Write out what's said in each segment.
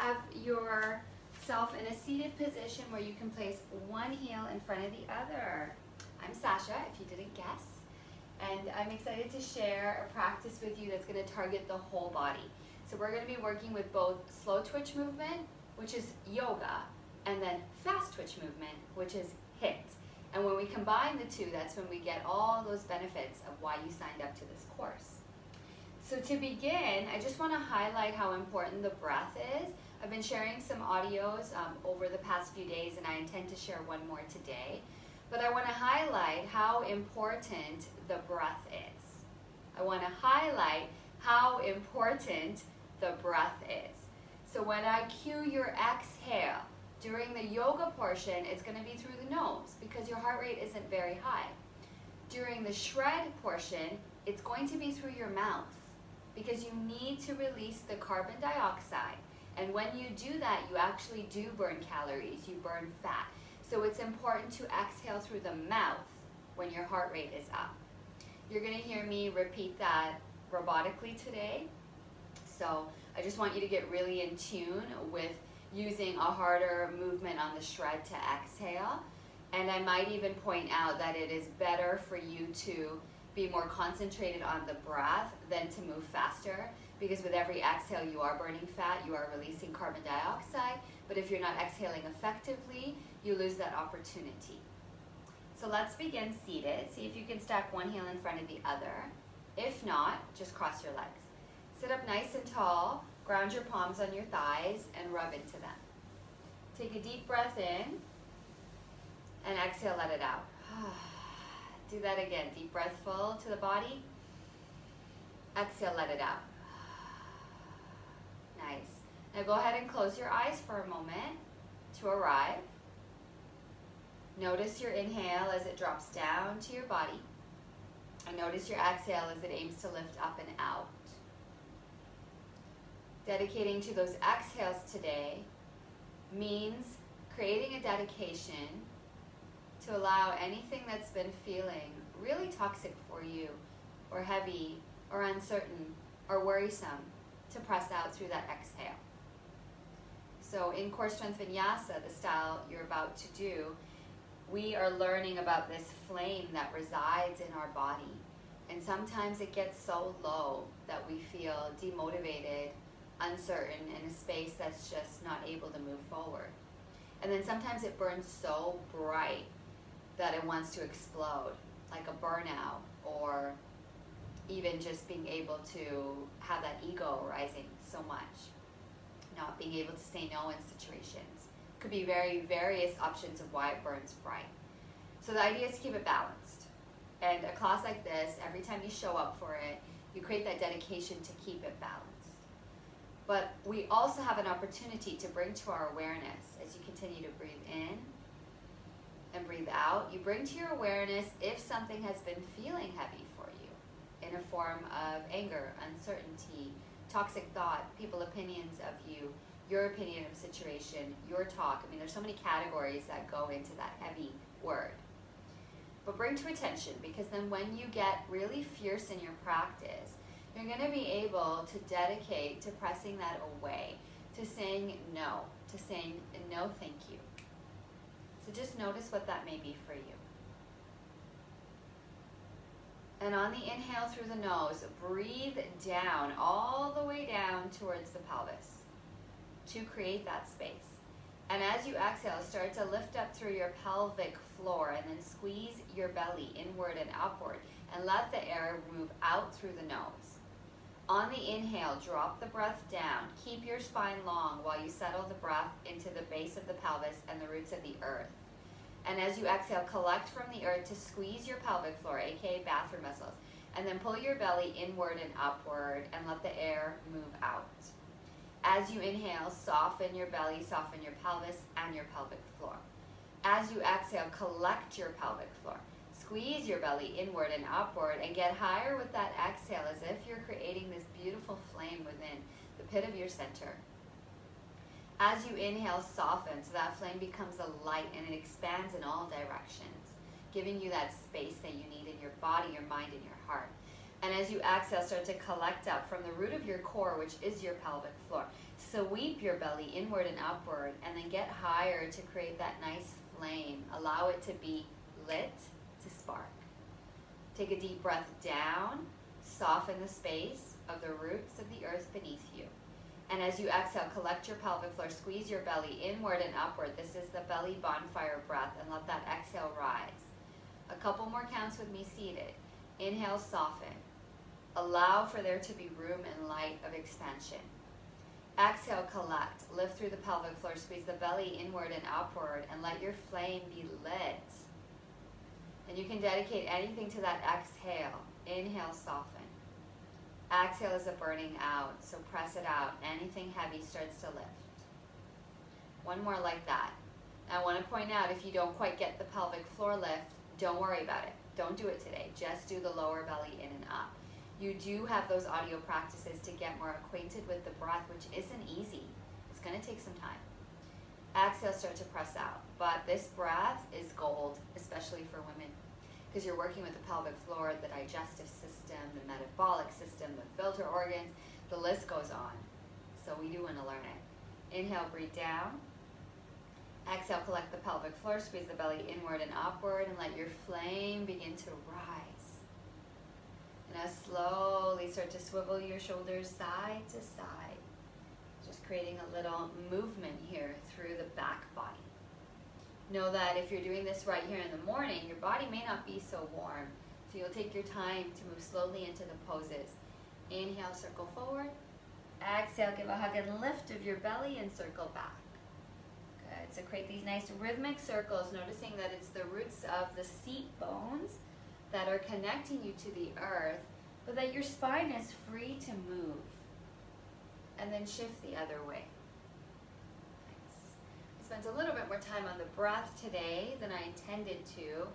have yourself in a seated position where you can place one heel in front of the other. I'm Sasha, if you didn't guess, and I'm excited to share a practice with you that's going to target the whole body. So we're going to be working with both slow twitch movement, which is yoga, and then fast twitch movement, which is HIIT. And when we combine the two, that's when we get all those benefits of why you signed up to this course. So to begin, I just want to highlight how important the breath is. I've been sharing some audios over the past few days, and I intend to share one more today. But I want to highlight how important the breath is. I want to highlight how important the breath is. So when I cue your exhale, during the yoga portion, it's going to be through the nose because your heart rate isn't very high. During the shred portion, it's going to be through your mouth because you need to release the carbon dioxide. And when you do that, you actually do burn calories, you burn fat. So it's important to exhale through the mouth when your heart rate is up. You're going to hear me repeat that robotically today. So I just want you to get really in tune with using a harder movement on the shred to exhale. And I might even point out that it is better for you to be more concentrated on the breath than to move faster, because with every exhale you are burning fat, you are releasing carbon dioxide, but if you're not exhaling effectively, you lose that opportunity. So let's begin seated. See if you can stack one heel in front of the other. If not, just cross your legs. Sit up nice and tall, ground your palms on your thighs and rub into them. Take a deep breath in and exhale, let it out. Do that again. Deep breath full to the body. Exhale, let it out. Nice. Now go ahead and close your eyes for a moment to arrive. Notice your inhale as it drops down to your body. And notice your exhale as it aims to lift up and out. Dedicating to those exhales today means creating a dedication to allow anything that's been feeling really toxic for you, or heavy, or uncertain, or worrisome, to press out through that exhale. So in Core Strength Vinyasa, the style you're about to do, we are learning about this flame that resides in our body. And sometimes it gets so low that we feel demotivated, uncertain, in a space that's just not able to move forward. And then sometimes it burns so bright that it wants to explode, like a burnout, or even just being able to have that ego rising so much, not being able to say no in situations. Could be various options of why it burns bright. So the idea is to keep it balanced. And a class like this, every time you show up for it, you create that dedication to keep it balanced. But we also have an opportunity to bring to our awareness as you continue to breathe in and breathe out. You bring to your awareness if something has been feeling heavy for you in a form of anger, uncertainty, toxic thought, people opinions of you, your opinion of a situation, your talk. I mean, there's so many categories that go into that heavy word. But bring to attention, because then when you get really fierce in your practice, you're going to be able to dedicate to pressing that away, to saying no, to saying no thank you. So just notice what that may be for you. And on the inhale through the nose, breathe down, all the way down towards the pelvis to create that space. And as you exhale, start to lift up through your pelvic floor and then squeeze your belly inward and upward and let the air move out through the nose. On the inhale, drop the breath down. Keep your spine long while you settle the breath into the base of the pelvis and the roots of the earth. And as you exhale, collect from the earth to squeeze your pelvic floor, aka bathroom muscles, and then pull your belly inward and upward and let the air move out. As you inhale, soften your belly, soften your pelvis and your pelvic floor. As you exhale, collect your pelvic floor. Squeeze your belly inward and upward and get higher with that exhale as if you're creating this beautiful flame within the pit of your center. As you inhale, soften so that flame becomes a light and it expands in all directions, giving you that space that you need in your body, your mind, and your heart. And as you exhale, start to collect up from the root of your core, which is your pelvic floor. Sweep your belly inward and upward, and then get higher to create that nice flame. Allow it to be lit, to spark. Take a deep breath down, soften the space of the roots of the earth beneath you. And as you exhale, collect your pelvic floor, squeeze your belly inward and upward. This is the belly bonfire breath, and let that exhale rise. A couple more counts with me seated. Inhale, soften. Allow for there to be room and light of expansion. Exhale, collect. Lift through the pelvic floor, squeeze the belly inward and upward, and let your flame be lit. And you can dedicate anything to that exhale. Inhale, soften. Exhale is a burning out, so press it out. Anything heavy starts to lift. One more like that. Now I want to point out, if you don't quite get the pelvic floor lift, don't worry about it. Don't do it today. Just do the lower belly in and up. You do have those audio practices to get more acquainted with the breath, which isn't easy. It's going to take some time. Exhale, start to press out. But this breath is gold, especially for women, because you're working with the pelvic floor, the digestive system, the metabolic system, the filter organs, the list goes on. So we do want to learn it. Inhale, breathe down. Exhale, collect the pelvic floor, squeeze the belly inward and upward, and let your flame begin to rise. And now slowly start to swivel your shoulders side to side. Just creating a little movement here through the back body. Know that if you're doing this right here in the morning, your body may not be so warm. So you'll take your time to move slowly into the poses. Inhale, circle forward. Exhale, give a hug and lift of your belly and circle back. Good. So create these nice rhythmic circles, noticing that it's the roots of the seat bones that are connecting you to the earth, but that your spine is free to move. And then shift the other way. Spent a little bit more time on the breath today than I intended to,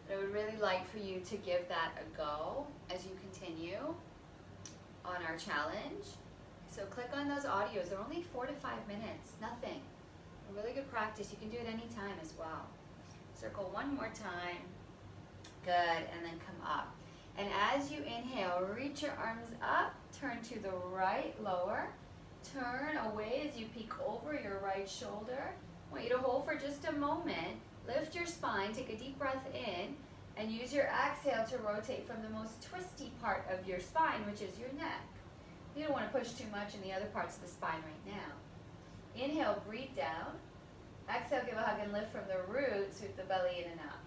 but I would really like for you to give that a go as you continue on our challenge. So click on those audios. They're only 4 to 5 minutes, nothing. A really good practice. You can do it anytime as well. Circle one more time. Good, and then come up. And as you inhale, reach your arms up, turn to the right, lower. Turn away as you peek over your right shoulder. I want you to hold for just a moment. Lift your spine, take a deep breath in, and use your exhale to rotate from the most twisty part of your spine, which is your neck. You don't want to push too much in the other parts of the spine right now. Inhale, breathe down. Exhale, give a hug and lift from the roots, sweep the belly in and up.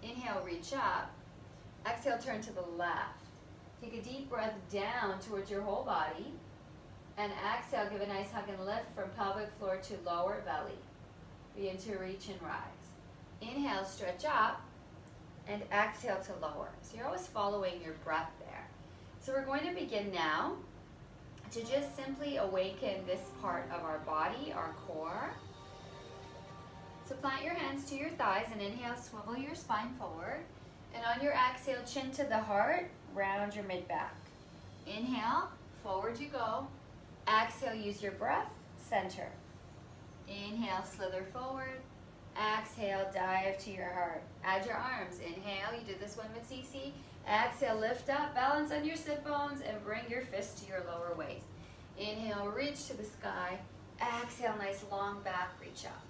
Inhale, reach up. Exhale, turn to the left. Take a deep breath down towards your whole body. And exhale, give a nice hug and lift from pelvic floor to lower belly. Begin to reach and rise. Inhale, stretch up, and exhale to lower. So you're always following your breath there. So we're going to begin now to just simply awaken this part of our body, our core. So plant your hands to your thighs and inhale, swivel your spine forward. And on your exhale, chin to the heart, round your mid-back. Inhale, forward you go. Exhale, use your breath, center. Inhale, slither forward. Exhale, dive to your heart. Add your arms. Inhale, you did this one with Cece. Exhale, lift up, balance on your sit bones, and bring your fist to your lower waist. Inhale, reach to the sky. Exhale, nice long back, reach up.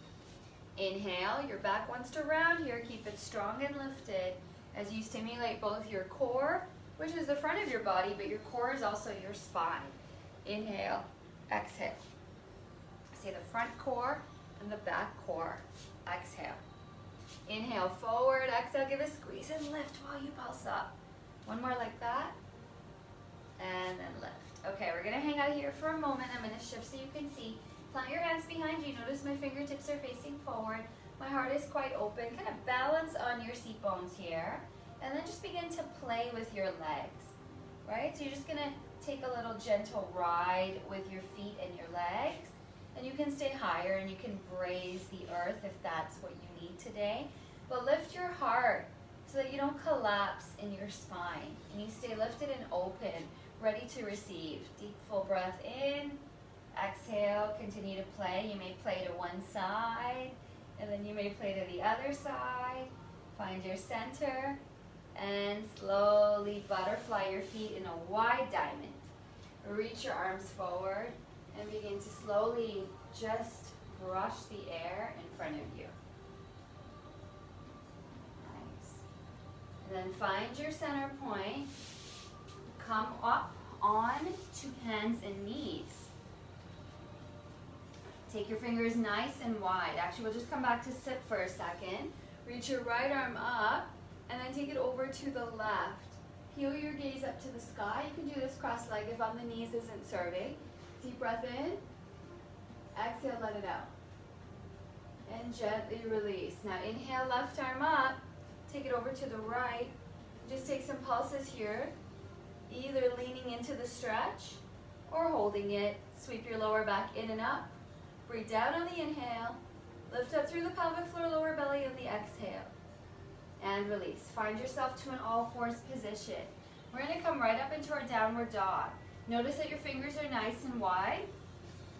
Inhale, your back wants to round here. Keep it strong and lifted as you stimulate both your core, which is the front of your body, but your core is also your spine. Inhale, exhale. Say the front core and the back core. Exhale. Inhale, forward. Exhale, give a squeeze and lift while you pulse up. One more like that. And then lift. Okay, we're going to hang out here for a moment. I'm going to shift so you can see. Plant your hands behind you. Notice my fingertips are facing forward. My heart is quite open. Kind of balance on your seat bones here. And then just begin to play with your legs. Right? So you're just going to take a little gentle ride with your feet and your legs. And you can stay higher and you can braze the earth if that's what you need today. But lift your heart so that you don't collapse in your spine. And you stay lifted and open, ready to receive. Deep, full breath in. Exhale, continue to play. You may play to one side, and then you may play to the other side. Find your center, and slowly butterfly your feet in a wide diamond. Reach your arms forward. And begin to slowly just brush the air in front of you. Nice. And then find your center point. Come up on to hands and knees. Take your fingers nice and wide. Actually, we'll just come back to sit for a second. Reach your right arm up and then take it over to the left. Heel your gaze up to the sky. You can do this cross-legged if on the knees isn't serving. Deep breath in. Exhale, let it out. And gently release. Now inhale, left arm up. Take it over to the right. Just take some pulses here. Either leaning into the stretch or holding it. Sweep your lower back in and up. Breathe down on the inhale. Lift up through the pelvic floor, lower belly on the exhale. And release. Find yourself to an all-fours position. We're going to come right up into our downward dog. Notice that your fingers are nice and wide.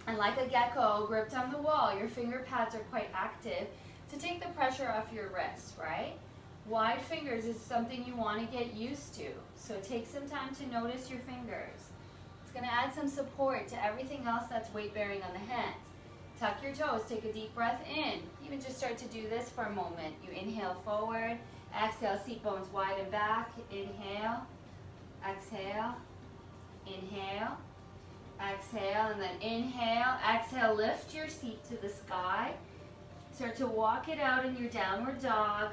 And like a gecko gripped on the wall, your finger pads are quite active to take the pressure off your wrists, right? Wide fingers is something you want to get used to. So take some time to notice your fingers. It's going to add some support to everything else that's weight-bearing on the hands. Tuck your toes, take a deep breath in. Even just start to do this for a moment. You inhale forward, exhale, seat bones wide and back. Inhale, exhale, inhale, exhale, and then inhale, exhale, lift your seat to the sky. Start to walk it out in your downward dog.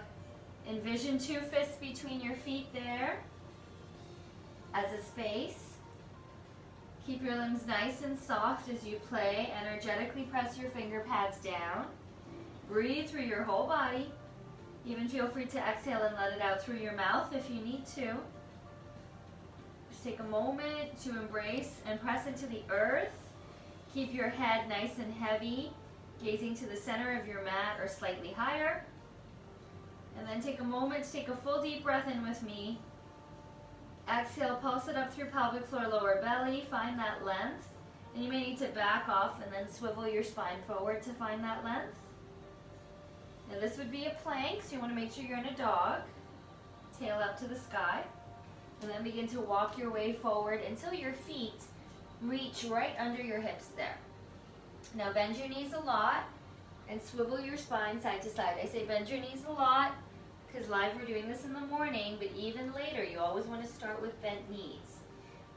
Envision 2 fists between your feet there as a space. Keep your limbs nice and soft as you play. Energetically press your finger pads down. Breathe through your whole body. Even feel free to exhale and let it out through your mouth if you need to. Just take a moment to embrace and press into the earth. Keep your head nice and heavy, gazing to the center of your mat or slightly higher. And then take a moment to take a full deep breath in with me. Exhale, pulse it up through pelvic floor, lower belly. Find that length. And you may need to back off and then swivel your spine forward to find that length. Now this would be a plank, so you want to make sure you're in a dog. Tail up to the sky. And then begin to walk your way forward until your feet reach right under your hips there. Now bend your knees a lot and swivel your spine side to side. I say bend your knees a lot because live we're doing this in the morning, but even later you always want to start with bent knees.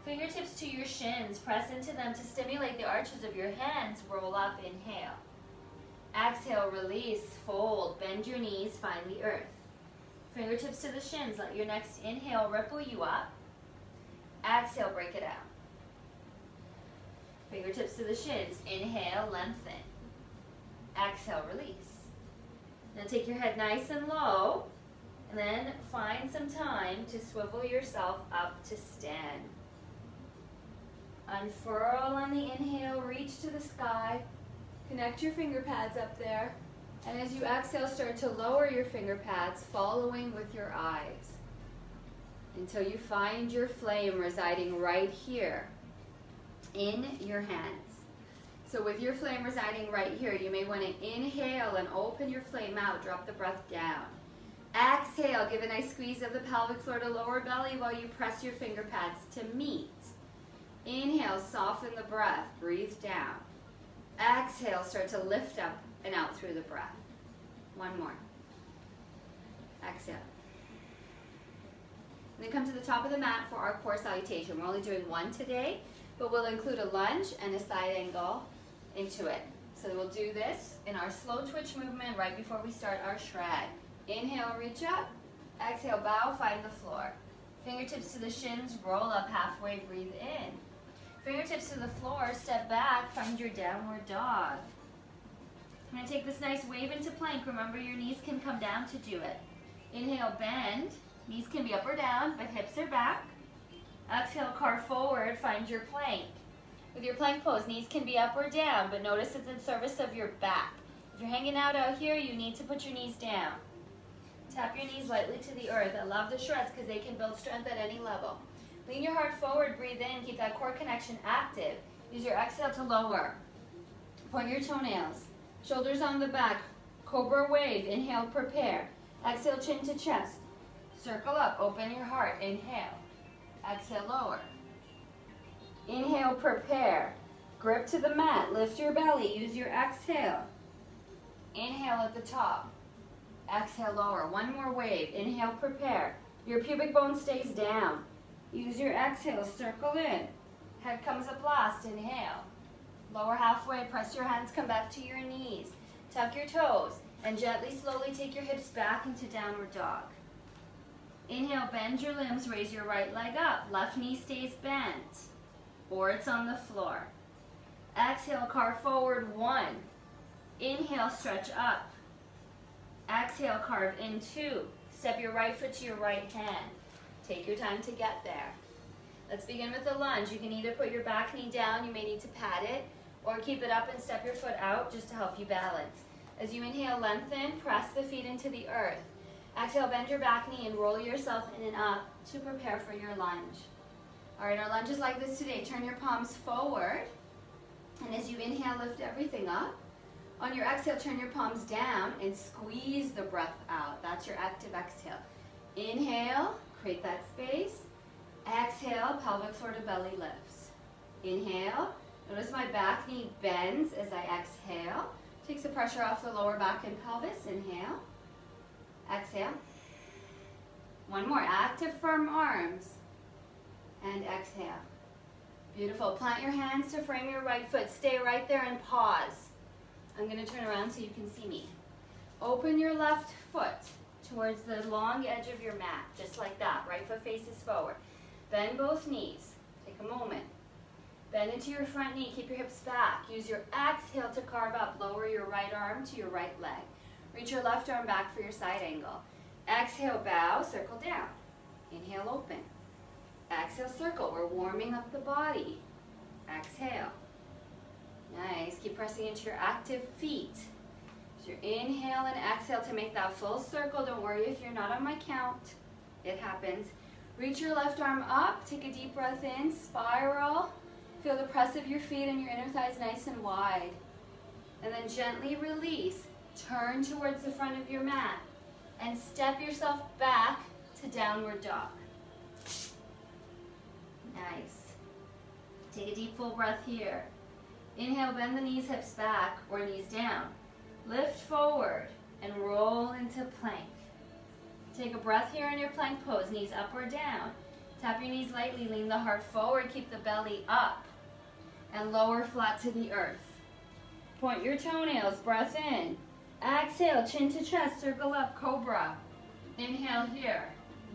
Fingertips to your shins, press into them to stimulate the arches of your hands. Roll up, inhale. Exhale, release, fold, bend your knees, find the earth. Fingertips to the shins, let your next inhale ripple you up. Exhale, break it out. Fingertips to the shins, inhale, lengthen. Exhale, release. Now take your head nice and low, and then find some time to swivel yourself up to stand. Unfurl on the inhale, reach to the sky. Connect your finger pads up there. And as you exhale, start to lower your finger pads, following with your eyes, until you find your flame residing right here in your hands. So with your flame residing right here, you may want to inhale and open your flame out, drop the breath down. Exhale, give a nice squeeze of the pelvic floor to lower belly while you press your finger pads to meet. Inhale, soften the breath, breathe down. Exhale, start to lift up and out through the breath. One more. Exhale. And then come to the top of the mat for our core salutation. We're only doing one today, but we'll include a lunge and a side angle into it. So we'll do this in our slow twitch movement right before we start our shred. Inhale, reach up. Exhale, bow, find the floor. Fingertips to the shins, roll up halfway, breathe in. Fingertips to the floor, step back, find your downward dog. I'm going to take this nice wave into plank. Remember, your knees can come down to do it. Inhale, bend. Knees can be up or down, but hips are back. Exhale, carve forward, find your plank. With your plank pose, knees can be up or down, but notice it's in service of your back. If you're hanging out here, you need to put your knees down. Tap your knees lightly to the earth. I love the shreds because they can build strength at any level. Lean your heart forward, breathe in, keep that core connection active. Use your exhale to lower. Point your toenails. Shoulders on the back. Cobra wave. Inhale, prepare. Exhale, chin to chest. Circle up, open your heart. Inhale. Exhale, lower. Inhale, prepare. Grip to the mat, lift your belly, use your exhale. Inhale at the top, exhale lower. One more wave, inhale, prepare. Your pubic bone stays down. Use your exhale, circle in. Head comes up last, inhale. Lower halfway, press your hands, come back to your knees. Tuck your toes, and gently, slowly take your hips back into downward dog. Inhale, bend your limbs, raise your right leg up. Left knee stays bent, or it's on the floor. Exhale, carve forward, 1. Inhale, stretch up. Exhale, carve in, 2. Step your right foot to your right hand. Take your time to get there. Let's begin with a lunge. You can either put your back knee down, you may need to pat it, or keep it up and step your foot out just to help you balance. As you inhale, lengthen, press the feet into the earth. Exhale, bend your back knee and roll yourself in and up to prepare for your lunge. All right, our lunge is like this today. Turn your palms forward, and as you inhale, lift everything up. On your exhale, turn your palms down and squeeze the breath out. That's your active exhale. Inhale, create that space. Exhale, pelvic floor to belly lifts. Inhale, notice my back knee bends as I exhale. Takes the pressure off the lower back and pelvis. Inhale. Exhale. One more. Active, firm arms. And exhale. Beautiful. Plant your hands to frame your right foot. Stay right there and pause. I'm going to turn around so you can see me. Open your left foot towards the long edge of your mat, just like that. Right foot faces forward. Bend both knees. Take a moment. Bend into your front knee. Keep your hips back. Use your exhale to carve up. Lower your right arm to your right leg. Reach your left arm back for your side angle. Exhale, bow, circle down. Inhale, open. Exhale, circle. We're warming up the body. Exhale. Nice. Keep pressing into your active feet. So your inhale and exhale to make that full circle. Don't worry if you're not on my count. It happens. Reach your left arm up. Take a deep breath in. Spiral. Feel the press of your feet and your inner thighs nice and wide. And then gently release. Turn towards the front of your mat and step yourself back to downward dog. Nice. Take a deep full breath here. Inhale, bend the knees, hips back or knees down. Lift forward and roll into plank. Take a breath here in your plank pose, knees up or down. Tap your knees lightly, lean the heart forward, keep the belly up and lower flat to the earth. Point your toenails, breath in. Exhale, chin to chest, circle up, cobra. Inhale here,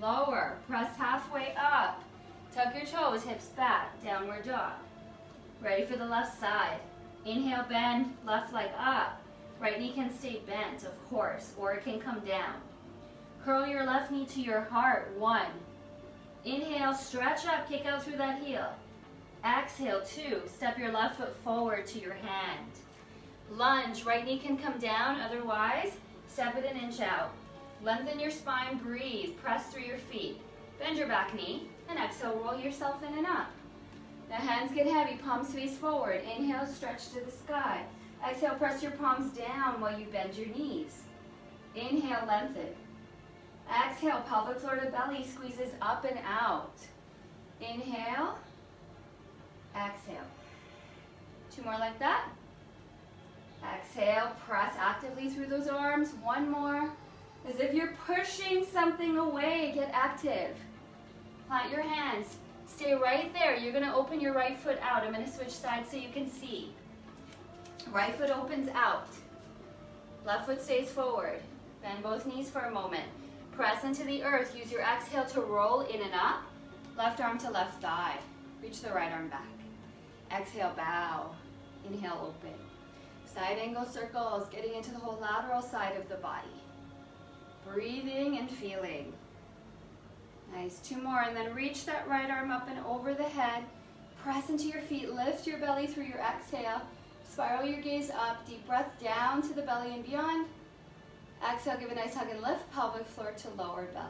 lower, press halfway up. Tuck your toes, hips back, downward dog. Ready for the left side. Inhale, bend, left leg up. Right knee can stay bent, of course, or it can come down. Curl your left knee to your heart, 1. Inhale, stretch up, kick out through that heel. Exhale, 2. Step your left foot forward to your hand. Lunge, right knee can come down, otherwise, step it an inch out. Lengthen your spine, breathe, press through your feet. Bend your back knee, and exhale, roll yourself in and up. The hands get heavy, palms face forward. Inhale, stretch to the sky. Exhale, press your palms down while you bend your knees. Inhale, lengthen. Exhale, pelvic floor to belly squeezes up and out. Inhale, exhale. 2 more like that. Exhale, press actively through those arms. 1 more. As if you're pushing something away, get active. Plant your hands. Stay right there. You're going to open your right foot out. I'm going to switch sides so you can see. Right foot opens out. Left foot stays forward. Bend both knees for a moment. Press into the earth. Use your exhale to roll in and up. Left arm to left thigh. Reach the right arm back. Exhale, bow. Inhale, open. Side angle circles, getting into the whole lateral side of the body. Breathing and feeling. Nice. 2 more, and then reach that right arm up and over the head. Press into your feet. Lift your belly through your exhale. Spiral your gaze up. Deep breath down to the belly and beyond. Exhale, give a nice hug and lift pelvic floor to lower belly.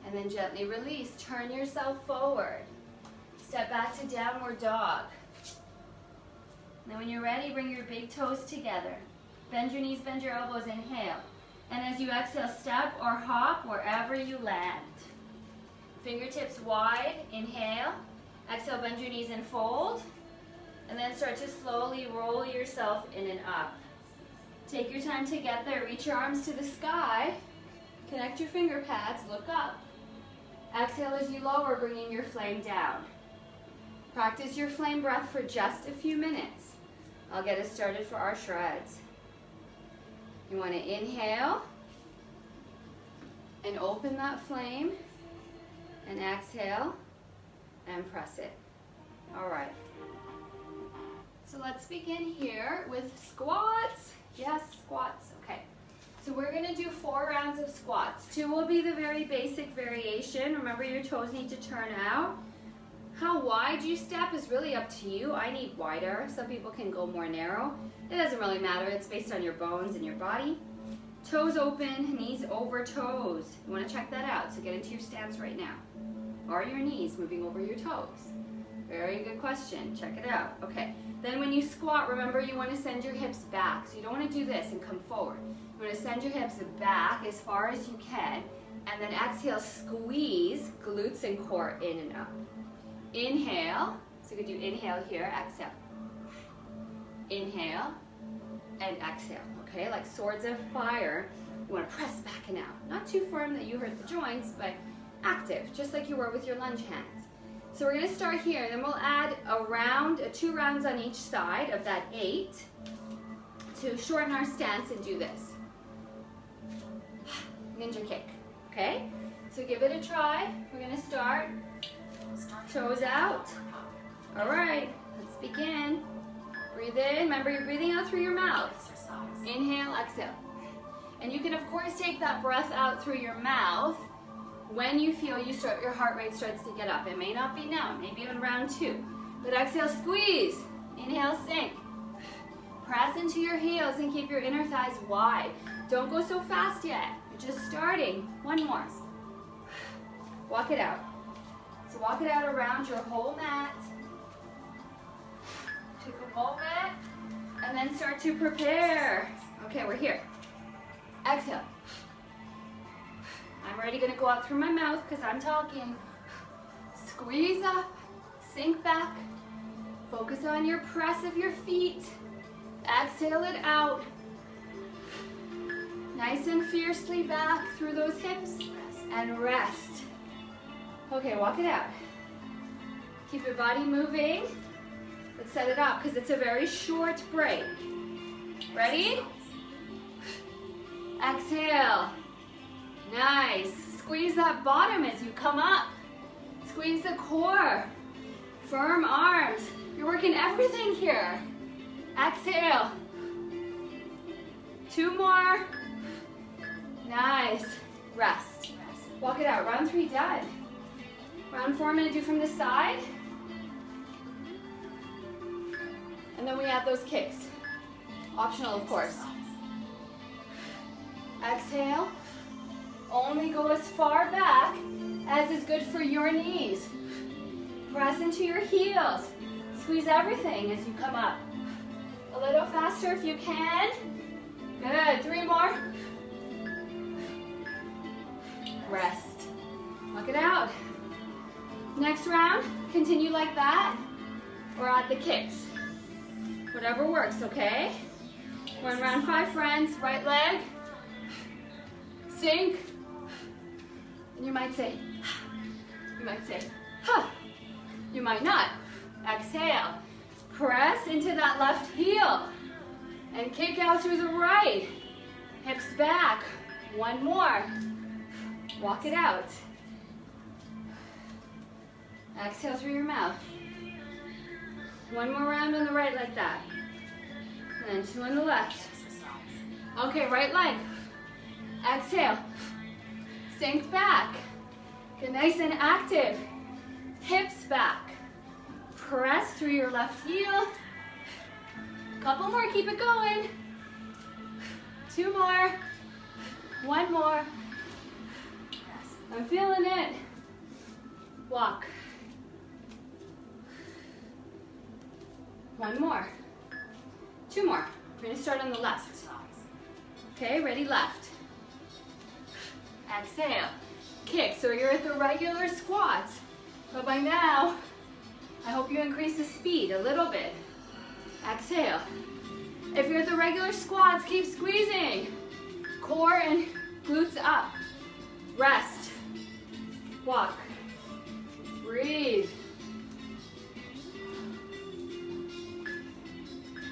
And then gently release. Turn yourself forward. Step back to downward dog. Then when you're ready, bring your big toes together. Bend your knees, bend your elbows, inhale. And as you exhale, step or hop wherever you land. Fingertips wide, inhale. Exhale, bend your knees and fold. And then start to slowly roll yourself in and up. Take your time to get there. Reach your arms to the sky. Connect your finger pads, look up. Exhale as you lower, bringing your flame down. Practice your flame breath for just a few minutes. I'll get us started for our shreds. You want to inhale and open that flame, and exhale and press it. All right. So let's begin here with squats. Yes, squats. Okay. So we're going to do 4 rounds of squats. 2 will be the very basic variation. Remember, your toes need to turn out. How wide you step is really up to you. I need wider. Some people can go more narrow. It doesn't really matter. It's based on your bones and your body. Toes open, knees over toes. You want to check that out. So get into your stance right now. Are your knees moving over your toes? Very good question. Check it out. Okay. Then when you squat, remember you want to send your hips back. So you don't want to do this and come forward. You want to send your hips back as far as you can. And then exhale, squeeze glutes and core in and up. Inhale. So you could do inhale here, exhale. Inhale and exhale. Okay, like swords of fire. You want to press back and out. Not too firm that you hurt the joints, but active, just like you were with your lunge hands. So we're going to start here, and then we'll add a round, 2 rounds on each side of that 8 to shorten our stance and do this. Ninja kick, okay? So give it a try. We're going to start. Toes out. All right, let's begin. Breathe in. Remember, you're breathing out through your mouth. Inhale, exhale. And you can, of course, take that breath out through your mouth when you feel your heart rate starts to get up. It may not be now, maybe in round 2. But exhale, squeeze. Inhale, sink. Press into your heels and keep your inner thighs wide. Don't go so fast yet. You're just starting. 1 more. Walk it out. So walk it out around your whole mat. Take a moment and then start to prepare. Okay, we're here. Exhale. I'm already going to go out through my mouth because I'm talking. Squeeze up, sink back. Focus on your press of your feet. Exhale it out. Nice and fiercely back through those hips and rest. Okay, walk it out. Keep your body moving. Let's set it up because it's a very short break. Ready? Exhale. Nice. Squeeze that bottom as you come up. Squeeze the core. Firm arms. You're working everything here. Exhale. 2 more. Nice. Rest. Walk it out. Round 3 done. Round 4 I'm going to do from the side. And then we add those kicks. Optional, of course. Exhale. Only go as far back as is good for your knees. Press into your heels. Squeeze everything as you come up. A little faster if you can. Good. 3 more. Rest. Walk it out. Next round, continue like that, or add the kicks. Whatever works, okay? We're in round 5, friends. Right leg. Sink. And you might say, huh. You might not. Exhale. Press into that left heel. And kick out through the right. Hips back. 1 more. Walk it out. Exhale through your mouth. 1 more round on the right like that. And then 2 on the left. Okay, right leg. Exhale. Sink back. Get nice and active. Hips back. Press through your left heel. Couple more, keep it going. 2 more. 1 more. I'm feeling it. Walk. 1 more. 2 more. We're going to start on the left. Okay, ready, left. Exhale. Kick. So you're at the regular squats. But by now, I hope you increase the speed a little bit. Exhale. If you're at the regular squats, keep squeezing. Core and glutes up. Rest. Walk. Breathe.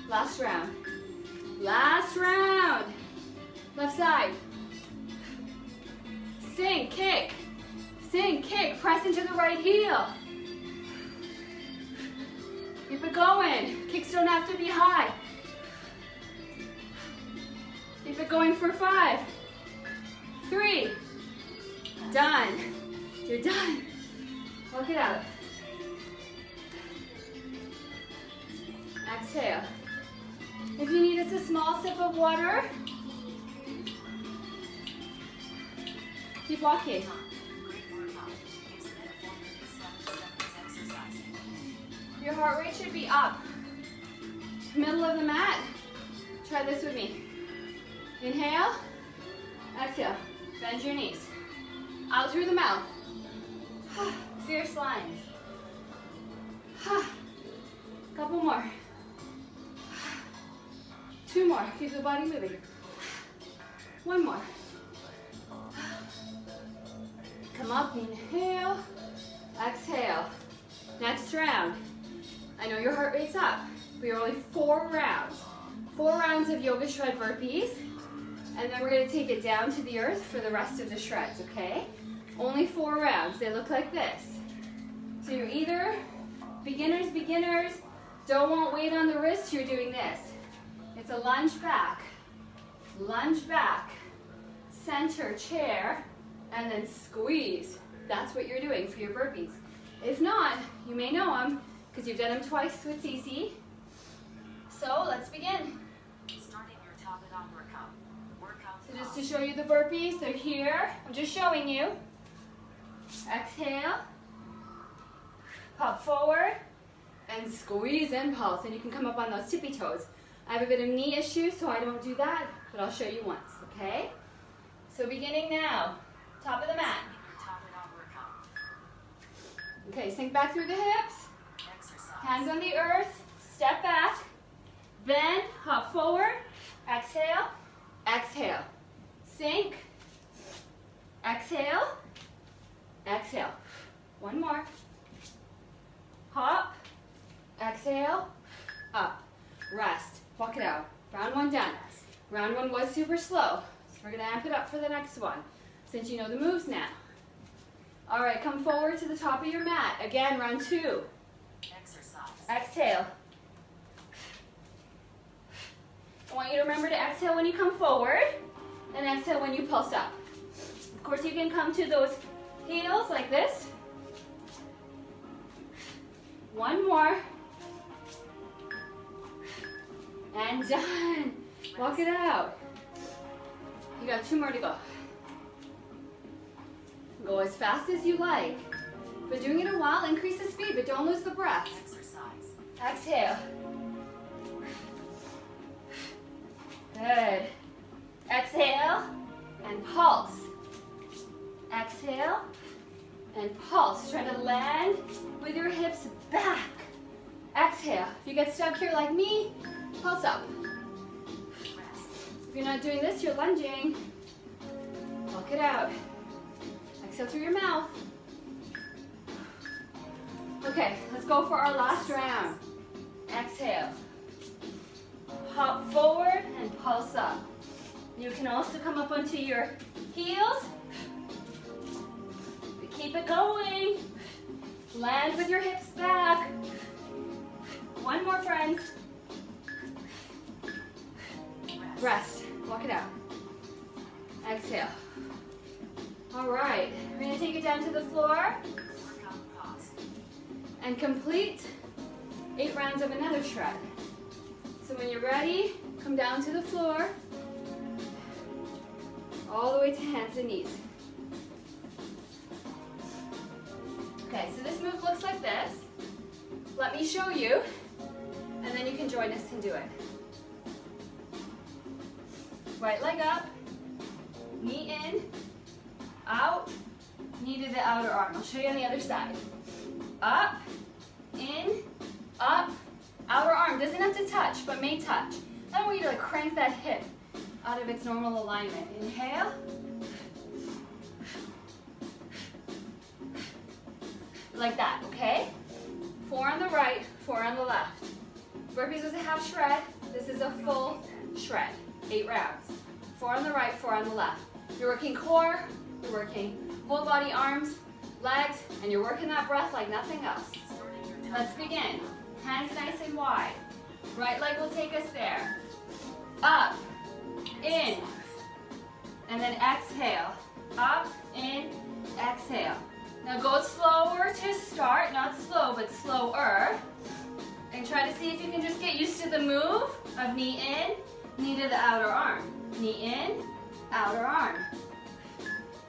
Last round. Last round. Left side. Sink, kick. Sink, kick. Press into the right heel. Keep it going. Kicks don't have to be high. Keep it going for 5, 3, done. You're done. Walk it out. Exhale. If you need, it's a small sip of water. Keep walking. Your heart rate should be up. Middle of the mat. Try this with me. Inhale. Exhale. Bend your knees. Out through the mouth. Fierce lines. Couple more. 2 more. Keep the body moving. 1 more. Come up. Inhale. Exhale. Next round. I know your heart rate's up. We are only 4 rounds. 4 rounds of yoga shred burpees. And then we're going to take it down to the earth for the rest of the shreds, okay? Only 4 rounds. They look like this. So you're either beginners, don't want weight on the wrist, you're doing this. It's a lunge back, center chair, and then squeeze. That's what you're doing for your burpees. If not, you may know them because you've done them twice with Cece. So let's begin. Starting your Taliban workout. So just to show you the burpees, they're here. I'm just showing you. Exhale. Pop forward. And squeeze and pulse. And you can come up on those tippy toes. I have a bit of knee issue, so I don't do that, but I'll show you once, okay? So beginning now. Top of the mat. Okay, sink back through the hips. Hands on the earth. Step back. Bend. Hop forward. Exhale. Exhale. Sink. Exhale. Exhale. 1 more. Hop. Exhale. Up. Rest. Walk it out. Round 1 done. Round 1 was super slow. So we're going to amp it up for the next one, since you know the moves now. All right, come forward to the top of your mat. Again, round 2. Exhale. I want you to remember to exhale when you come forward, and exhale when you pulse up. Of course, you can come to those heels like this. 1 more. And done. Walk it out. You got 2 more to go. Go as fast as you like. But doing it a while, increase the speed, but don't lose the breath. Exhale. Good. Exhale and pulse. Exhale and pulse. Try to land with your hips back. Exhale. If you get stuck here like me, pulse up. If you're not doing this, you're lunging. Walk it out. Exhale through your mouth. Okay, let's go for our last round. Exhale. Hop forward and pulse up. You can also come up onto your heels. Keep it going. Land with your hips back. 1 more, friends. Rest. Walk it out. Exhale. All right. We're going to take it down to the floor and complete 8 rounds of another shred. So when you're ready, come down to the floor, all the way to hands and knees. Okay, so this move looks like this. Let me show you, and then you can join us and do it. Right leg up, knee in, out, knee to the outer arm. I'll show you on the other side. Up, in, up, Outer arm doesn't have to touch, but may touch. I don't want you to like crank that hip out of its normal alignment. Inhale. Like that, okay? 4 on the right, 4 on the left. Burpees was a half shred. This is a full shred. 8 rounds. 4 on the right, 4 on the left. You're working core, you're working whole body, arms, legs, and you're working that breath like nothing else. Let's begin. Hands nice and wide. Right leg will take us there. Up, in, and then exhale. Up, in, exhale. Now go slower to start, not slow, but slower. And try to see if you can just get used to the move of knee in, knee to the outer arm. Knee in, outer arm.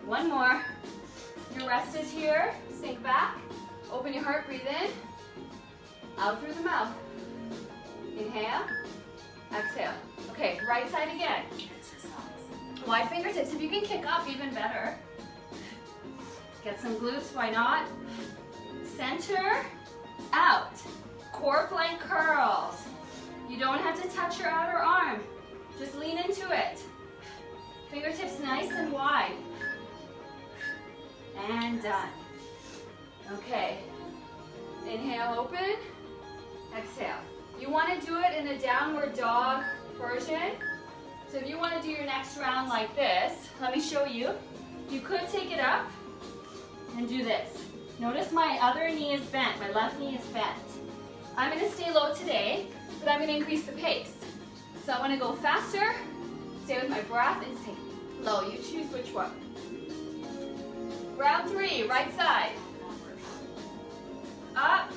One more. Your rest is here. Sink back. Open your heart, breathe in. Out through the mouth. Inhale. Exhale. Okay, right side again. Wide fingertips. If you can kick up, even better. Get some glutes, why not? Center, out. Core plank curls. You don't have to touch your outer arm. Just lean into it. Fingertips nice and wide. And done. Okay. Inhale, open. Exhale. You want to do it in a downward dog version. So if you want to do your next round like this, let me show you. You could take it up and do this. Notice my other knee is bent. My left knee is bent. I'm going to stay low today, but I'm going to increase the pace. So I want to go faster, stay with my breath, and stay low. You choose which one. Round 3, right side. Up,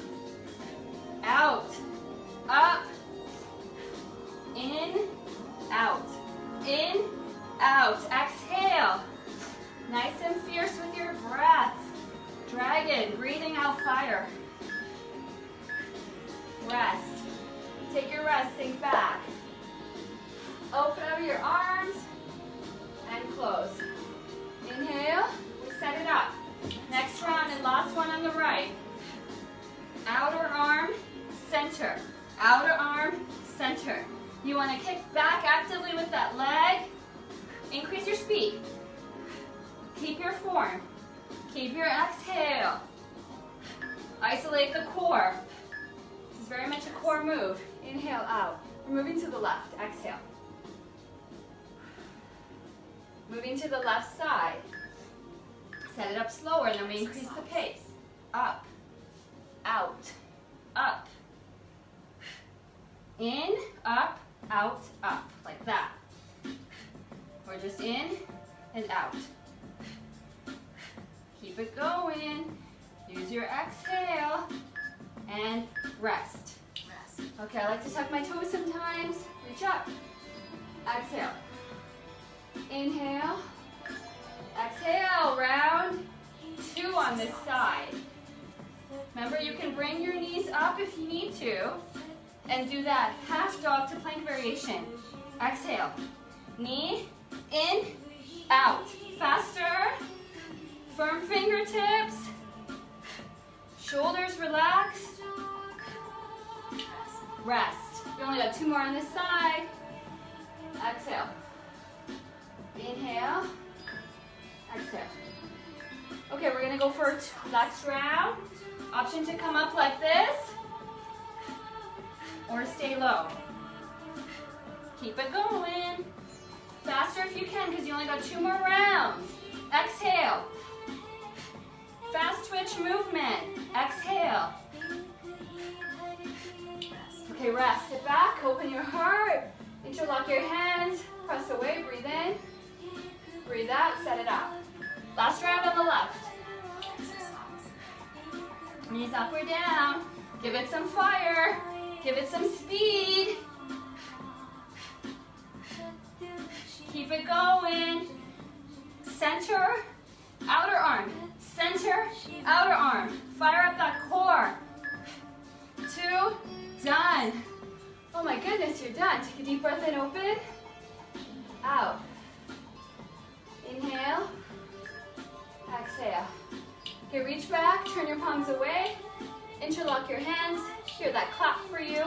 out, up, in, out, in, out. Exhale. Nice and fierce with your breath. Dragon, breathing out fire. Rest. Take your rest, sink back. Open up your arms and close. Inhale, set it up. Next round and last one on the right. Outer arm, center. Outer arm, center. You want to kick back actively with that leg. Increase your speed. Keep your form. Keep your exhale. Isolate the core. This is very much a core move. Inhale out. We're moving to the left. Exhale. Moving to the left side. Set it up slower, and then we increase the pace. Up, out, up. In, up, out, up. Like that. Or just in and out. Keep it going. Use your exhale and rest. Okay, I like to tuck my toes sometimes. Reach up. Exhale. Inhale. Exhale. Round 2 on this side. Remember, you can bring your knees up if you need to and do that half dog to plank variation. Exhale. Knee in, out. Faster. Firm fingertips. Shoulders relaxed. Rest. You only got 2 more on this side. Exhale. Inhale. Exhale. Okay, we're going to go for next round. Option to come up like this or stay low. Keep it going. Faster if you can because you only got 2 more rounds. Exhale. Fast twitch movement. Exhale. Okay, rest. Sit back. Open your heart. Interlock your hands. Press away. Breathe in. Breathe out. Set it up. Last round on the left. Knees up or down. Give it some fire. Give it some speed. Keep it going. Center, outer arm. Center, outer arm. Fire up that core. 2, done. Oh my goodness, you're done. Take a deep breath in, open. Out. Inhale. Exhale. Okay, reach back, turn your palms away. Interlock your hands. Hear that clap for you.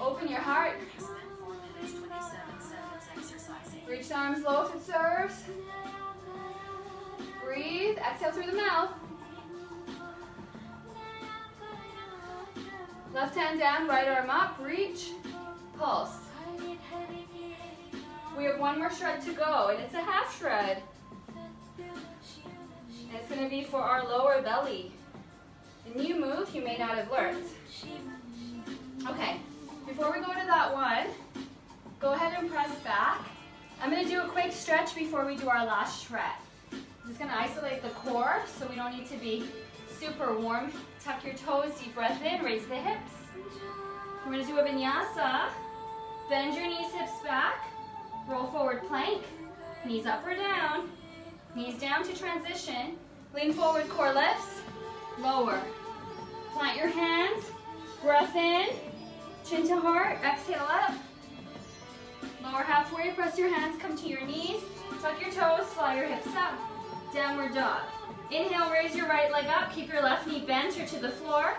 Open your heart. Reach the arms low if it serves. Breathe. Exhale through the mouth. Left hand down, right arm up. Reach. Pulse. We have one more shred to go, and it's a half shred. And it's going to be for our lower belly. A new move you may not have learned. Okay, before we go to that one, go ahead and press back. I'm going to do a quick stretch before we do our last shred. This is going to isolate the core, so we don't need to be super warm. Tuck your toes, deep breath in, raise the hips. We're going to do a vinyasa. Bend your knees, hips back. Roll forward plank. Knees up or down. Knees down to transition. Lean forward, core lifts. Lower. Plant your hands. Breath in. Chin to heart. Exhale up. Lower halfway. Press your hands. Come to your knees. Tuck your toes. Fly your hips up. Downward dog. Inhale, raise your right leg up. Keep your left knee bent or to the floor.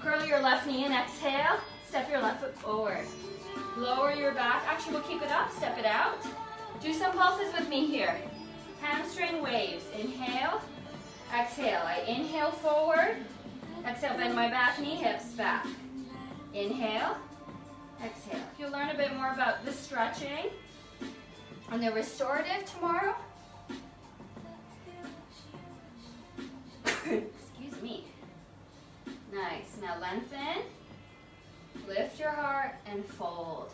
Curl your left knee in. Exhale. Step your left foot forward. Lower your back. Actually, we'll keep it up. Step it out. Do some pulses with me here. Hamstring waves. Inhale. Exhale. I inhale forward. Exhale, bend my back knee, hips back. Inhale. Exhale. You'll learn a bit more about the stretching and the restorative tomorrow. Excuse me. Nice. Now lengthen. Lift your heart and fold.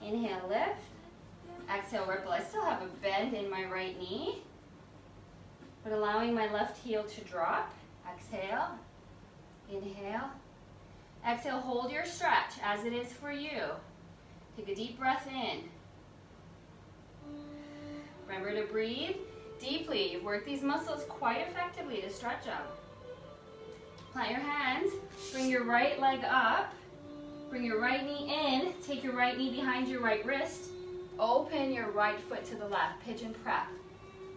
Inhale, lift. Exhale, ripple. I still have a bend in my right knee, but allowing my left heel to drop. Exhale. Inhale. Exhale, hold your stretch as it is for you. Take a deep breath in. Remember to breathe deeply. You've worked these muscles quite effectively to stretch them. Plant your hands. Bring your right leg up. Bring your right knee in. Take your right knee behind your right wrist. Open your right foot to the left. Pigeon prep.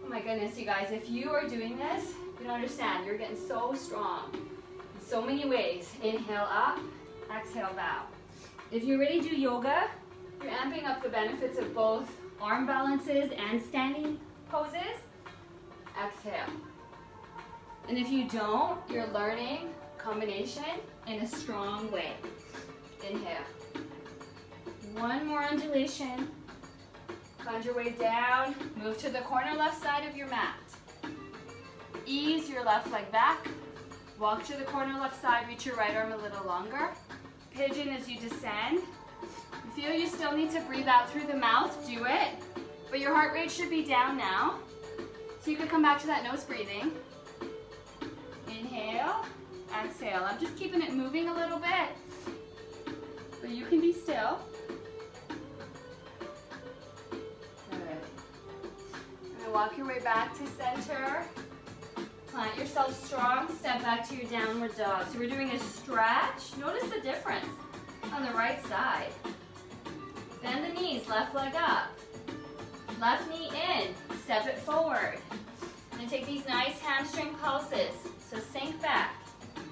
Oh my goodness, you guys, if you are doing this, you don't understand. You're getting so strong in so many ways. Inhale up. Exhale, bow. If you already do yoga, you're amping up the benefits of both arm balances and standing poses. Exhale. And if you don't, you're learning combination in a strong way. Inhale. One more undulation. Find your way down. Move to the corner left side of your mat. Ease your left leg back. Walk to the corner left side. Reach your right arm a little longer. Pigeon as you descend. You feel you still need to breathe out through the mouth. Do it. But your heart rate should be down now. So you can come back to that nose breathing. Inhale. Exhale. I'm just keeping it moving a little bit. But you can be still. Good. And walk your way back to center. Plant yourself strong. Step back to your downward dog. So we're doing a stretch. Notice the difference on the right side. Bend the knees. Left leg up. Left knee in. Step it forward. And take these nice hamstring pulses. So sink back.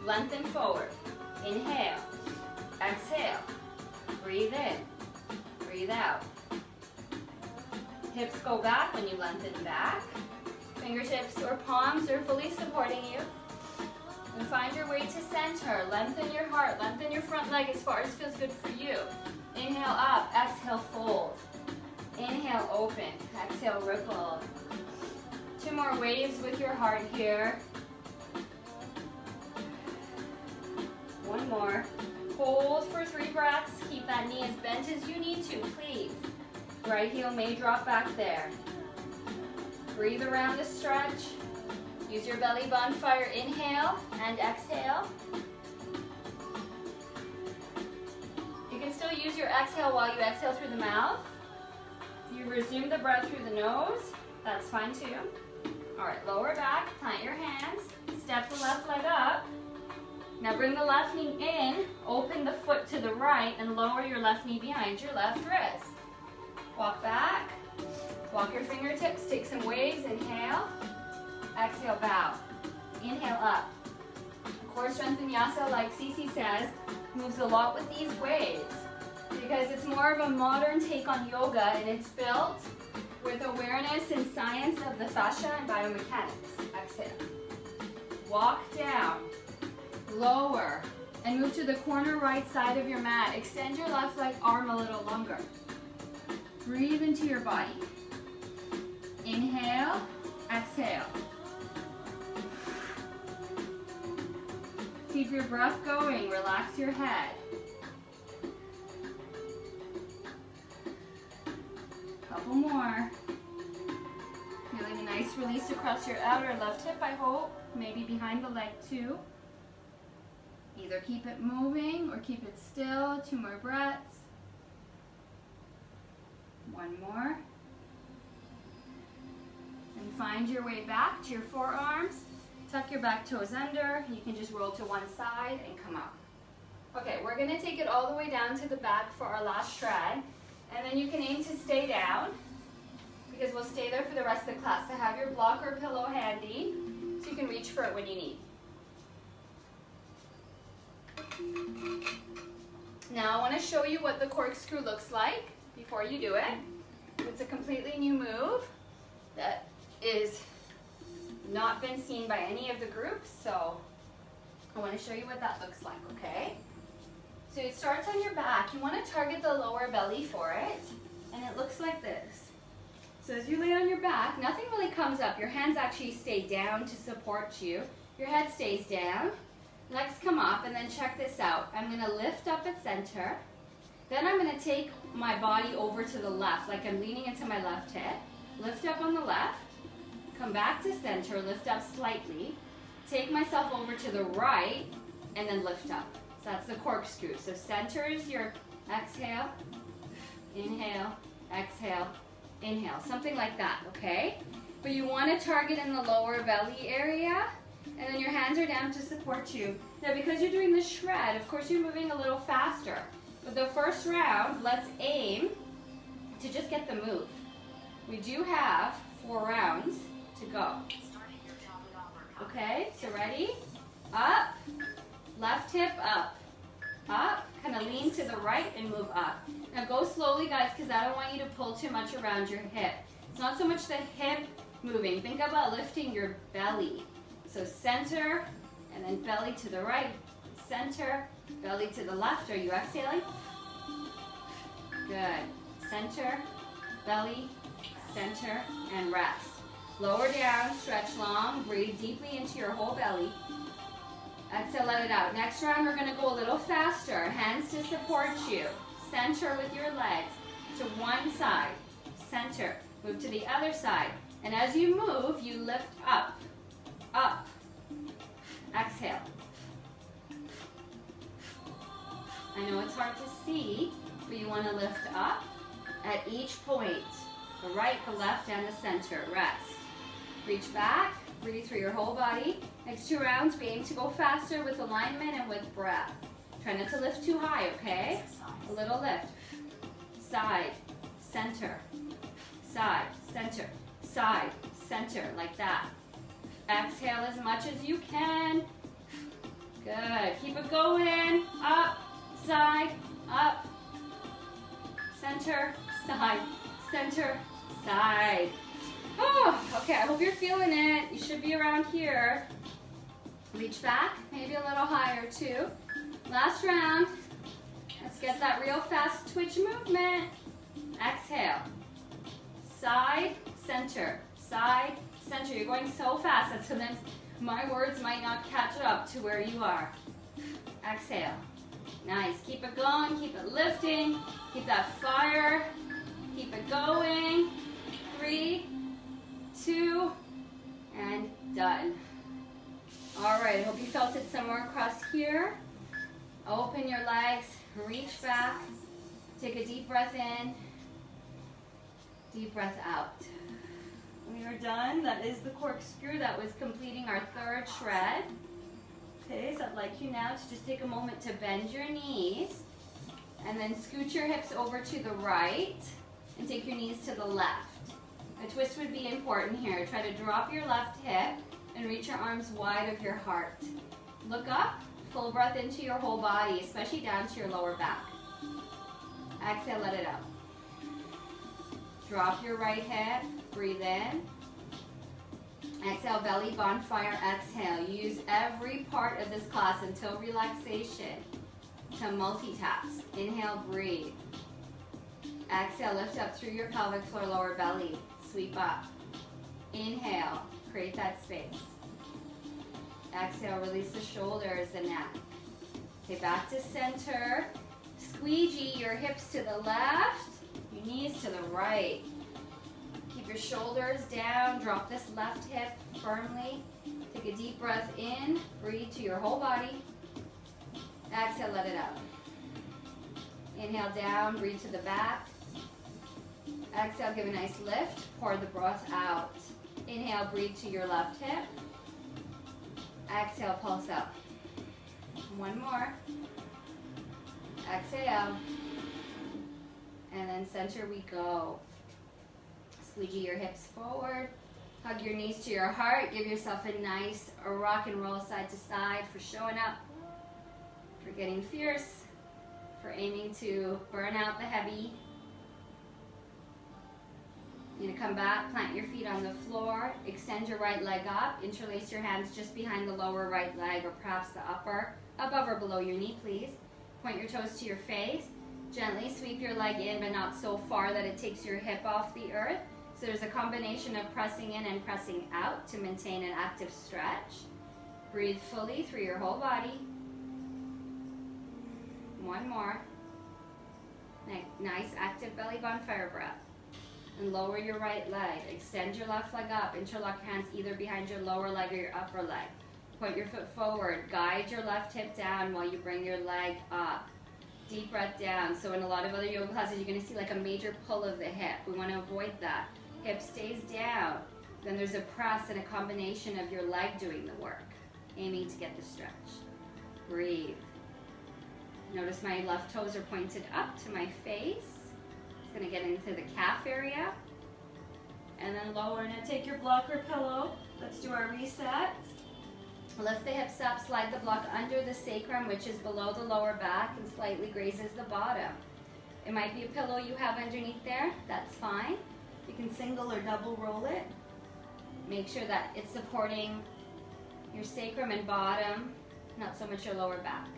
Lengthen forward. Inhale. Exhale. Breathe in. Breathe out. Hips go back when you lengthen back. Fingertips or palms are fully supporting you. And find your way to center. Lengthen your heart. Lengthen your front leg as far as feels good for you. Inhale up. Exhale, fold. Inhale, open. Exhale, ripple. 2 more waves with your heart here. 1 more. Hold for 3 breaths. Keep that knee as bent as you need to, please. Right heel may drop back there. Breathe around the stretch. Use your belly bonfire. Inhale and exhale. You can still use your exhale while you exhale through the mouth. If you resume the breath through the nose, that's fine too. All right, lower back, plant your hands, step the left leg up. Now bring the left knee in, open the foot to the right, and lower your left knee behind your left wrist. Walk back, walk your fingertips, take some waves, inhale, exhale, bow. Inhale up, Core strength vinyasa, like Cece says, moves a lot with these waves because it's more of a modern take on yoga, and it's built with awareness and science of the fascia and biomechanics. Exhale. Walk down, lower, and move to the corner right side of your mat. Extend your left leg arm a little longer. Breathe into your body. Inhale, exhale. Keep your breath going, relax your head. Couple more. Feeling a nice release across your outer left hip, I hope. Maybe behind the leg too. Either keep it moving or keep it still. 2 more breaths. 1 more. And find your way back to your forearms. Tuck your back toes under. You can just roll to one side and come up. Okay, we're going to take it all the way down to the back for our last shred. And then you can aim to stay down because we'll stay there for the rest of the class. So have your block or pillow handy so you can reach for it when you need. Now I want to show you what the corkscrew looks like before you do it. It's a completely new move that is not been seen by any of the groups, so I want to show you what that looks like, okay? So it starts on your back. You want to target the lower belly for it, and it looks like this. So as you lay on your back, nothing really comes up. Your hands actually stay down to support you. Your head stays down. Legs come up, and then check this out. I'm going to lift up at center. Then I'm going to take my body over to the left, like I'm leaning into my left hip. Lift up on the left. Come back to center, lift up slightly. Take myself over to the right, and then lift up. So that's the corkscrew. So center is your exhale, inhale, exhale, inhale. Something like that, okay? But you want to target in the lower belly area, and then your hands are down to support you. Now because you're doing the shred, of course you're moving a little faster. But the first round, let's aim to just get the move. We do have 4 rounds to go. Okay, so ready? Up, left hip up, up, kind of lean to the right and move up. Now go slowly guys, because I don't want you to pull too much around your hip. It's not so much the hip moving, think about lifting your belly. So center, and then belly to the right, center, belly to the left. Are you exhaling? Good. Center, belly, center, and rest. Lower down, stretch long, breathe deeply into your whole belly. Exhale, let it out. Next round, we're going to go a little faster. Hands to support you. Center with your legs to one side. Center. Move to the other side. And as you move, you lift up. Up. Exhale. I know it's hard to see, but you want to lift up at each point. The right, the left, and the center. Rest. Reach back, breathe through your whole body. Next 2 rounds, we aim to go faster with alignment and with breath. Try not to lift too high, okay? A little lift. Side, center, side, center, side, center, like that. Exhale as much as you can. Good. Keep it going. Up, side, up, center, side, center, side. Oh, okay, I hope you're feeling it. You should be around here. Reach back, maybe a little higher too. Last round. Let's get that real fast twitch movement. Exhale. Side, center, side, center. You're going so fast that sometimes my words might not catch up to where you are. Exhale. Nice. Keep it going, keep it lifting, keep that fire, keep it going. 3, 2, and done. All right, I hope you felt it somewhere across here. Open your legs, reach back, take a deep breath in, deep breath out. We are done. That is the corkscrew. That was completing our 3rd shred. Okay, so I'd like you now to just take a moment to bend your knees and then scoot your hips over to the right and take your knees to the left. A twist would be important here. Try to drop your left hip and reach your arms wide of your heart. Look up, full breath into your whole body, especially down to your lower back. Exhale, let it out. Drop your right hip, breathe in. Exhale, belly bonfire, exhale. Use every part of this class until relaxation to multitask. Inhale, breathe. Exhale, lift up through your pelvic floor, lower belly. Sweep up. Inhale, create that space. Exhale, release the shoulders, the neck. Okay, back to center. Squeegee your hips to the left, your knees to the right. Keep your shoulders down, drop this left hip firmly. Take a deep breath in, breathe to your whole body. Exhale, let it out. Inhale down, breathe to the back. Exhale, give a nice lift, pour the breath out. Inhale, breathe to your left hip. Exhale, pulse up. One more. Exhale. And then center we go. Squeegee your hips forward. Hug your knees to your heart. Give yourself a nice rock and roll side to side for showing up, for getting fierce, for aiming to burn out the heavy. You're going to come back, plant your feet on the floor, extend your right leg up, interlace your hands just behind the lower right leg or perhaps the upper, above or below your knee, please. Point your toes to your face. Gently sweep your leg in, but not so far that it takes your hip off the earth. So there's a combination of pressing in and pressing out to maintain an active stretch. Breathe fully through your whole body. One more. Nice active belly bonfire breath. And lower your right leg. Extend your left leg up. Interlock hands either behind your lower leg or your upper leg. Point your foot forward. Guide your left hip down while you bring your leg up. Deep breath down. So in a lot of other yoga classes, you're going to see like a major pull of the hip. We want to avoid that. Hip stays down. Then there's a press and a combination of your leg doing the work, aiming to get the stretch. Breathe. Notice my left toes are pointed up to my face. It's going to get into the calf area. And then lower. Now take your block or pillow. Let's do our reset. Lift the hips up, slide the block under the sacrum, which is below the lower back and slightly grazes the bottom. It might be a pillow you have underneath there. That's fine. You can single or double roll it. Make sure that it's supporting your sacrum and bottom, not so much your lower back.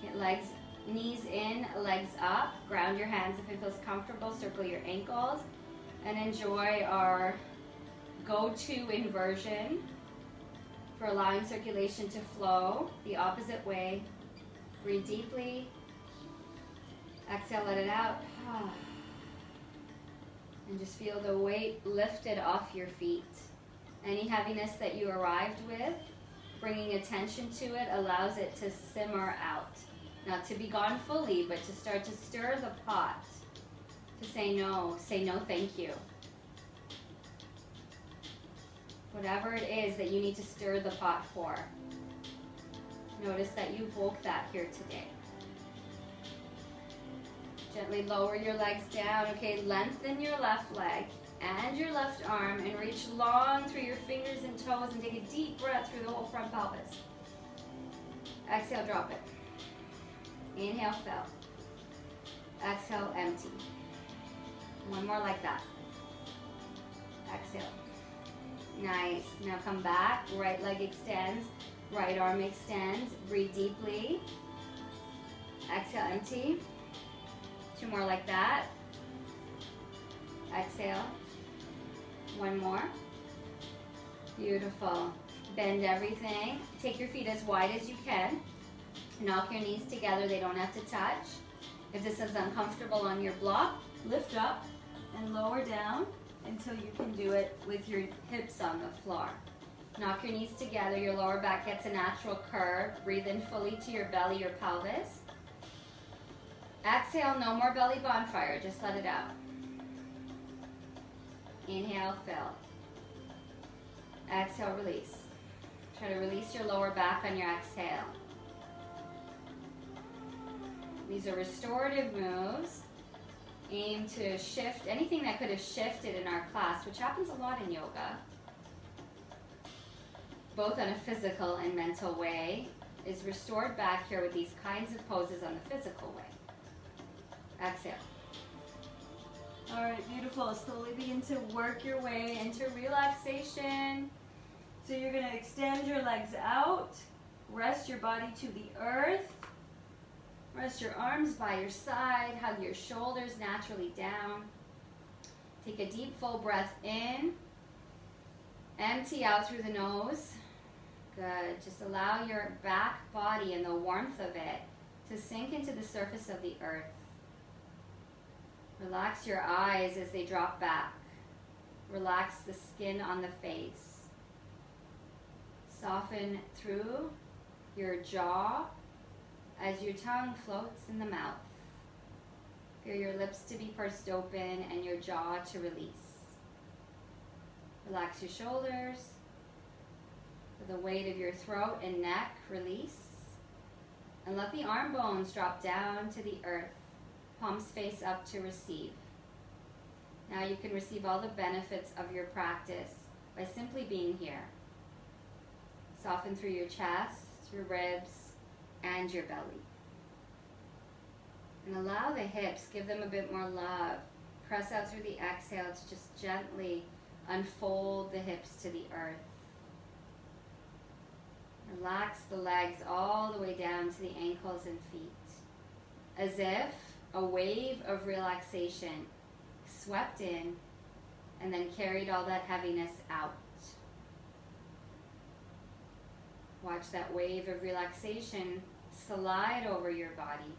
Get legs, knees in, legs up. Ground your hands if it feels comfortable. Circle your ankles. And enjoy our go-to inversion for allowing circulation to flow the opposite way. Breathe deeply. Exhale, let it out. And just feel the weight lifted off your feet. Any heaviness that you arrived with, bringing attention to it allows it to simmer out. Not to be gone fully, but to start to stir the pot. To say no thank you. Whatever it is that you need to stir the pot for. Notice that you woke that here today. Gently lower your legs down. Okay, lengthen your left leg and your left arm and reach long through your fingers and toes and take a deep breath through the whole front pelvis. Exhale, drop it. Inhale, fill. Exhale, empty. One more like that. Exhale. Nice. Now come back. Right leg extends. Right arm extends. Breathe deeply. Exhale, empty. Two more like that. Exhale. One more. Beautiful. Bend everything. Take your feet as wide as you can. Knock your knees together. They don't have to touch. If this is uncomfortable on your block, lift up and lower down until you can do it with your hips on the floor. Knock your knees together. Your lower back gets a natural curve. Breathe in fully to your belly, your pelvis. Exhale, no more belly bonfire. Just let it out. Inhale, fill. Exhale, release. Try to release your lower back on your exhale. These are restorative moves. Aim to shift anything that could have shifted in our class, which happens a lot in yoga, both in a physical and mental way. is restored back here with these kinds of poses on the physical way. Exhale. All right, beautiful. Slowly begin to work your way into relaxation. So you're going to extend your legs out, rest your body to the earth, rest your arms by your side, hug your shoulders naturally down. Take a deep full breath in, empty out through the nose. Good. Just allow your back body and the warmth of it to sink into the surface of the earth. Relax your eyes as they drop back. Relax the skin on the face. Soften through your jaw as your tongue floats in the mouth. Feel your lips to be pursed open and your jaw to release. Relax your shoulders. The weight of your throat and neck release. And let the arm bones drop down to the earth. Palms face up to receive. Now you can receive all the benefits of your practice by simply being here. Soften through your chest, your ribs, and your belly. And allow the hips, give them a bit more love. Press out through the exhale to just gently unfold the hips to the earth. Relax the legs all the way down to the ankles and feet. As if a wave of relaxation swept in and then carried all that heaviness out. Watch that wave of relaxation slide over your body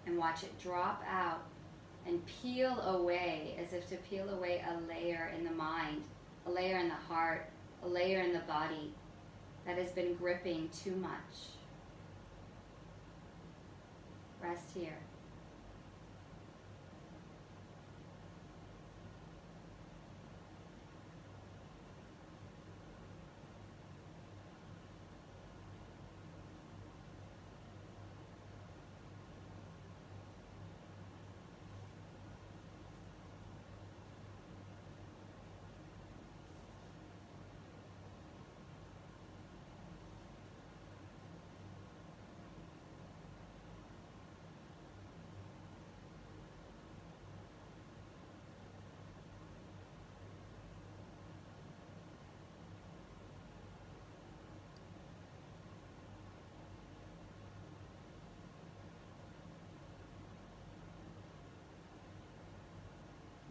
and watch it drop out and peel away, as if to peel away a layer in the mind, a layer in the heart, a layer in the body that has been gripping too much. Rest here.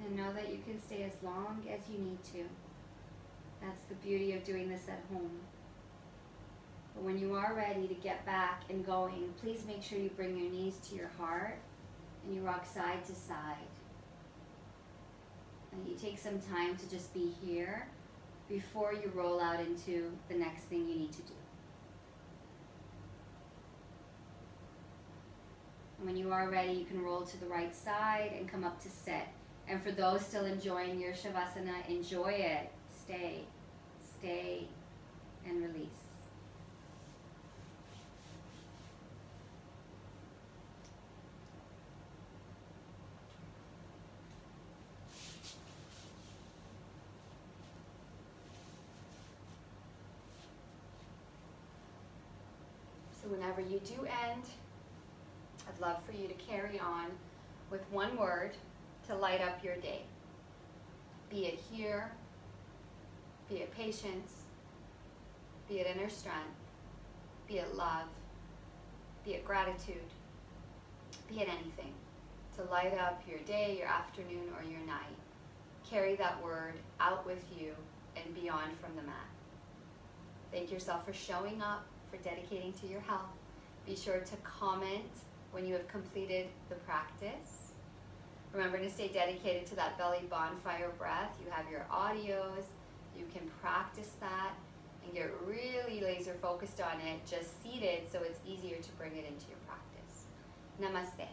And know that you can stay as long as you need to. That's the beauty of doing this at home. But when you are ready to get back and going, please make sure you bring your knees to your heart and you rock side to side. And you take some time to just be here before you roll out into the next thing you need to do. And when you are ready, you can roll to the right side and come up to sit. And for those still enjoying your Shavasana, enjoy it. Stay, stay, and release. So whenever you do end, I'd love for you to carry on with one word to light up your day. Be it here, be it patience, be it inner strength, be it love, be it gratitude, be it anything. To light up your day, your afternoon, or your night. Carry that word out with you and beyond from the mat. Thank yourself for showing up, for dedicating to your health. Be sure to comment when you have completed the practice. Remember to stay dedicated to that belly bonfire breath. You have your audios. You can practice that and get really laser focused on it, just seated, so it's easier to bring it into your practice. Namaste.